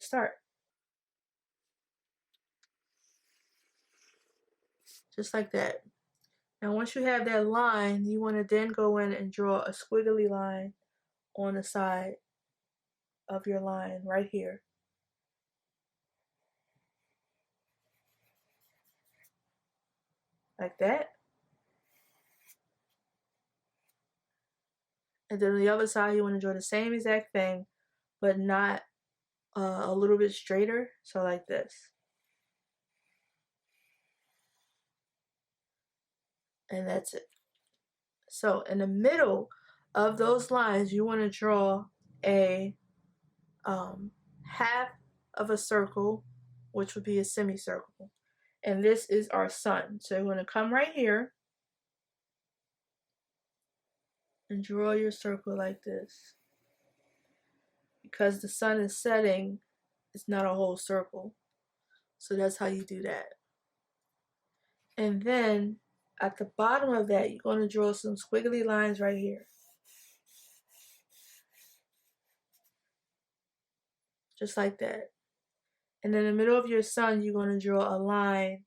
start. Just like that. Now once you have that line, you want to then go in and draw a squiggly line on the side of your line right here. Like that. And then on the other side, you want to draw the same exact thing, but not a little bit straighter. So like this. And that's it. So in the middle of those lines, you want to draw a half of a circle, which would be a semicircle. And this is our sun. So you're going to come right here and draw your circle like this. Because the sun is setting, it's not a whole circle. So that's how you do that. And then at the bottom of that, you're going to draw some squiggly lines right here. Just like that. And in the middle of your sun, you're going to draw a line.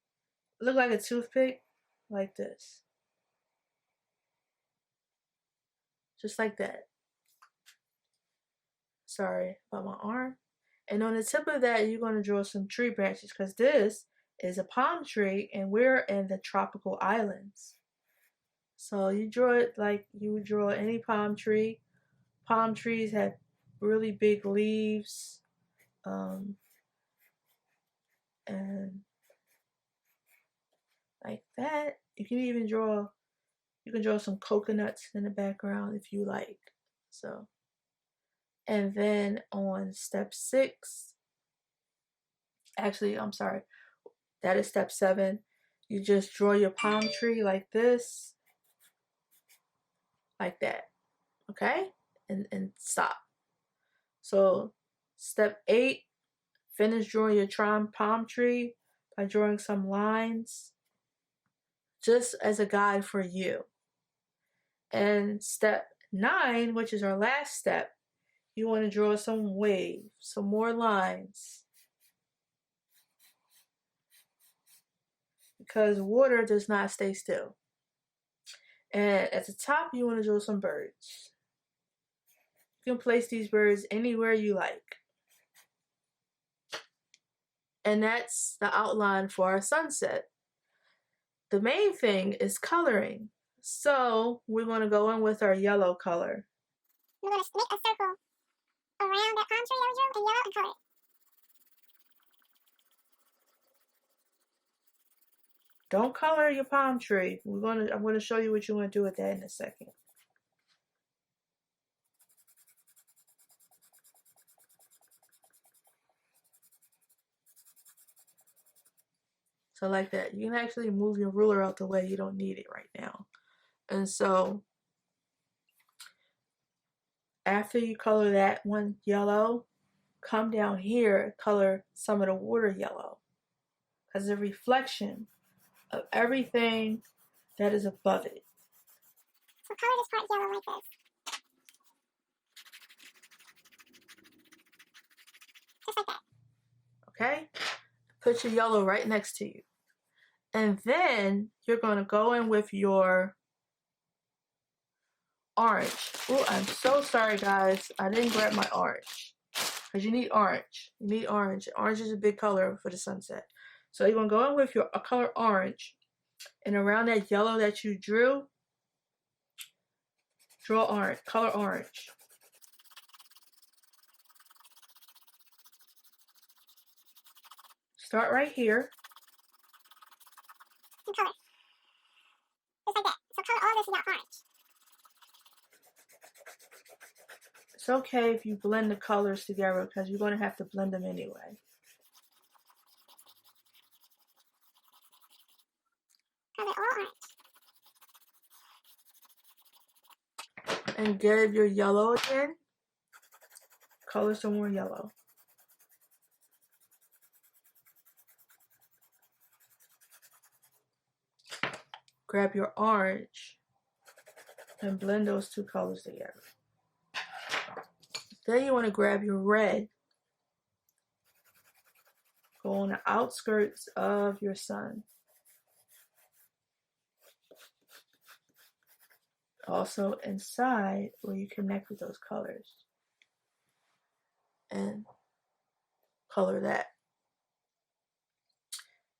Look like a toothpick, like this. Just like that. Sorry about my arm. And on the tip of that, you're going to draw some tree branches because this is a palm tree and we're in the tropical islands. So you draw it like you would draw any palm tree. Palm trees have really big leaves. And like that. You can draw some coconuts in the background if you like. So, and then on step 6, actually, I'm sorry, that is step 7. You just draw your palm tree like this, like that, okay? And stop. So, step 8, finish drawing your palm tree by drawing some lines, just as a guide for you. And step 9, which is our last step, you want to draw some waves, some more lines. Because water does not stay still. And at the top, you want to draw some birds. You can place these birds anywhere you like. And that's the outline for our sunset. The main thing is coloring. So we want to go in with our yellow color. We're going to make a circle around that palm tree that we drew in yellow and color it. Don't color your palm tree. I'm going to show you what you want to do with that in a second. So like that. You can actually move your ruler out the way. You don't need it right now. And so after you color that one yellow, come down here, color some of the water yellow. Because it's a reflection of everything that is above it. So color this part yellow like this. Just like that. Okay? Put your yellow right next to you. And then you're going to go in with your orange. Oh, I'm so sorry, guys. I didn't grab my orange. Because you need orange. You need orange. Orange is a big color for the sunset. So you're going to go in with your color orange. And around that yellow that you drew, draw orange. Color orange. Start right here. And color. Just like that. So color all this without orange. It's okay if you blend the colors together because you're going to have to blend them anyway. Color all orange. And get your yellow again. Color some more yellow. Grab your orange and blend those two colors together. Then you want to grab your red Go on the outskirts of your sun. Also inside where you connect with those colors. And color that.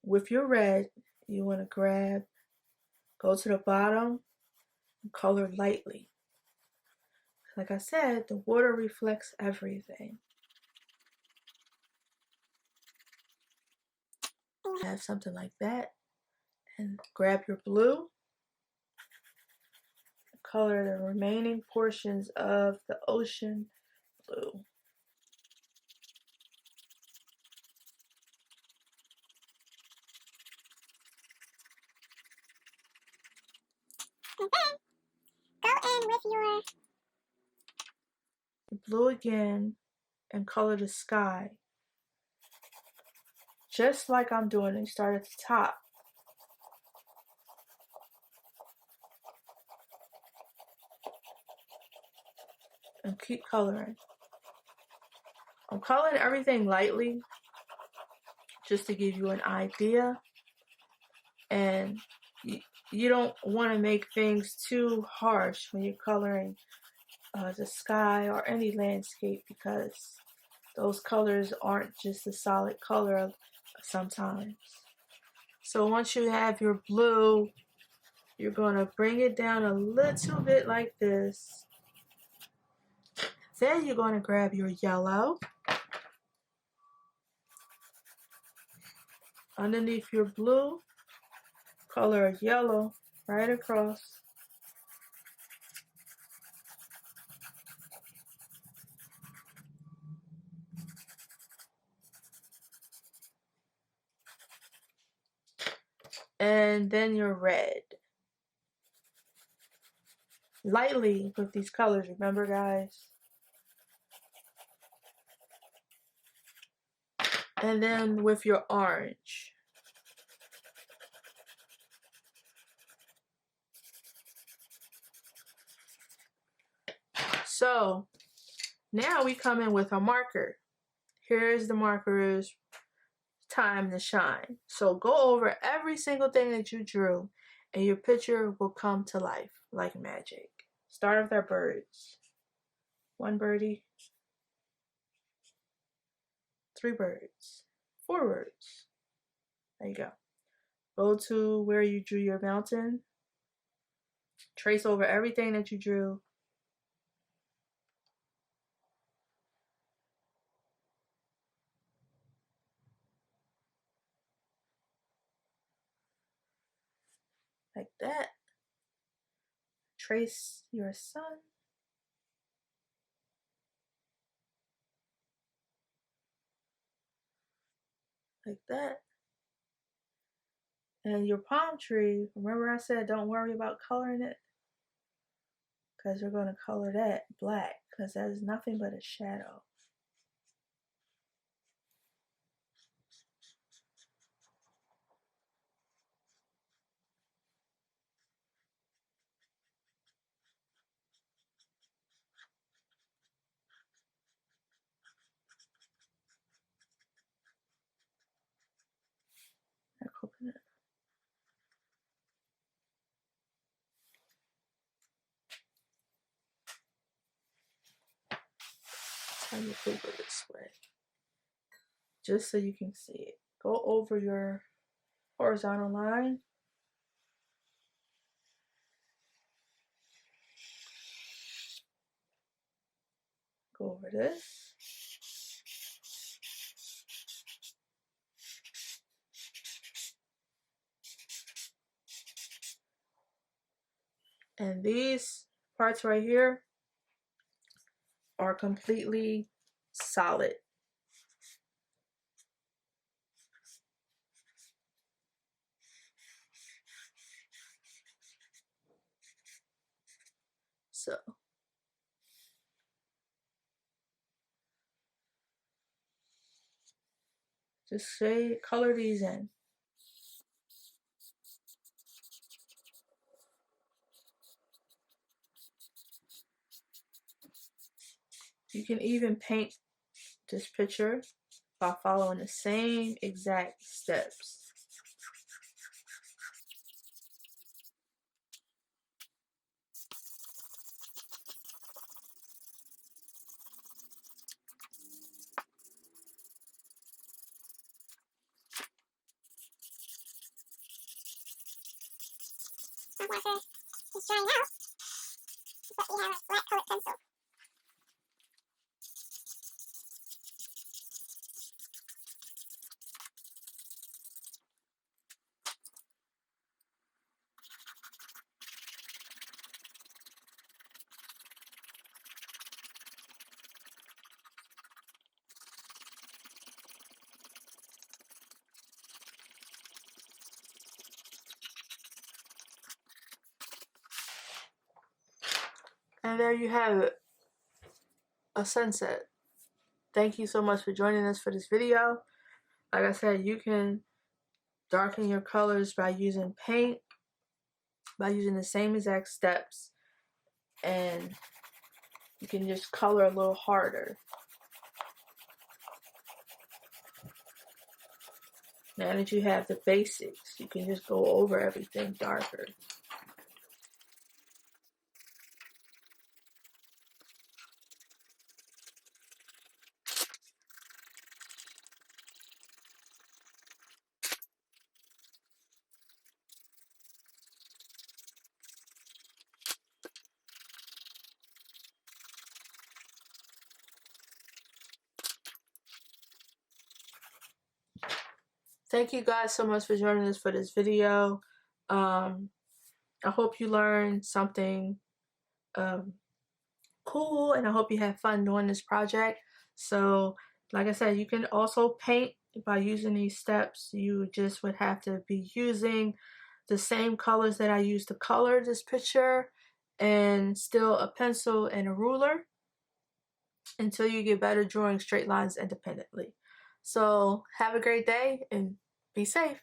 With your red, you want to go to the bottom, and color lightly. Like I said, the water reflects everything. Have something like that. And grab your blue. Color the remaining portions of the ocean blue. And then go in with your Blue again and color the sky. Just like I'm doing, you start at the top. And keep coloring. I'm coloring everything lightly just to give you an idea. And you don't want to make things too harsh when you're coloring the sky or any landscape, because those colors aren't just a solid color sometimes. So once you have your blue, you're going to bring it down a little bit like this. Then you're going to grab your yellow. Underneath your blue, color yellow right across. And then your red. Lightly with these colors, remember guys? And then with your orange. So now we come in with a marker. Here's the marker's time to shine. So go over every single thing that you drew and your picture will come to life like magic. Start with our birds. 1 birdie, 3 birds, 4 birds. There you go. Go to where you drew your mountain. Trace over everything that you drew. Like that. Trace your sun. Like that. And your palm tree, remember I said don't worry about coloring it? Because you're going to color that black, because that is nothing but a shadow. Like coconut. Turn your paper this way, just so you can see it. Go over your horizontal line. Go over this. And these parts right here are completely solid. So just color these in. You can even paint this picture by following the same exact steps. After it's drying out, but we have a black colored pencil. And there you have it, a sunset. Thank you so much for joining us for this video. Like I said, you can darken your colors by using paint, by using the same exact steps, and you can just color a little harder. Now that you have the basics, you can just go over everything darker. Thank you guys so much for joining us for this video. I hope you learned something cool, and I hope you have fun doing this project. So like I said, you can also paint by using these steps. You just would have to be using the same colors that I used to color this picture, and still a pencil and a ruler, until you get better drawing straight lines independently. So have a great day and be safe.